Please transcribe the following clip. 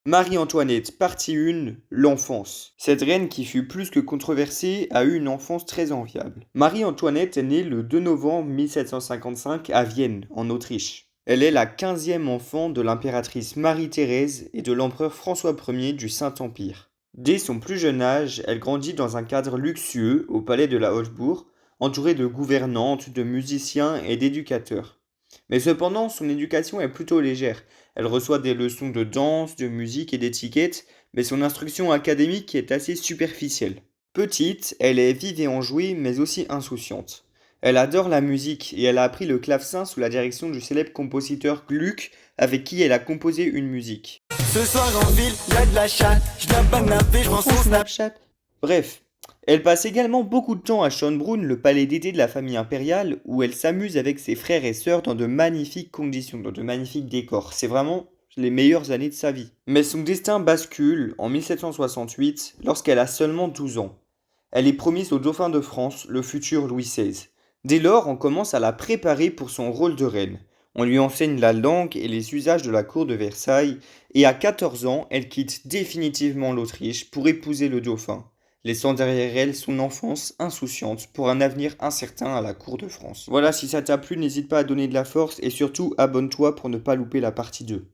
Marie-Antoinette, partie 1, l'enfance. Cette reine qui fut plus que controversée a eu une enfance très enviable. Marie-Antoinette est née le 2 novembre 1755 à Vienne, en Autriche. Elle est la 15e enfant de l'impératrice Marie-Thérèse et de l'empereur François Ier du Saint-Empire. Dès son plus jeune âge, elle grandit dans un cadre luxueux au palais de la Hochbourg, entourée de gouvernantes, de musiciens et d'éducateurs. Mais cependant, son éducation est plutôt légère. Elle reçoit des leçons de danse, de musique et d'étiquette, mais son instruction académique est assez superficielle. Petite, elle est vive et enjouée, mais aussi insouciante. Elle adore la musique et elle a appris le clavecin sous la direction du célèbre compositeur Gluck, avec qui elle a composé une musique. Ce soir en ville, y'a de la chatte, j'viens pas napper, j'prends son snap. Snapchat. Bref, elle passe également beaucoup de temps à Schönbrunn, le palais d'été de la famille impériale, où elle s'amuse avec ses frères et sœurs dans de magnifiques conditions, dans de magnifiques décors. C'est vraiment les meilleures années de sa vie. Mais son destin bascule en 1768, lorsqu'elle a seulement 12 ans. Elle est promise au dauphin de France, le futur Louis XVI. Dès lors, on commence à la préparer pour son rôle de reine. On lui enseigne la langue et les usages de la cour de Versailles, et à 14 ans, elle quitte définitivement l'Autriche pour épouser le dauphin, laissant derrière elle son enfance insouciante pour un avenir incertain à la cour de France. Voilà, si ça t'a plu, n'hésite pas à donner de la force et surtout abonne-toi pour ne pas louper la partie 2.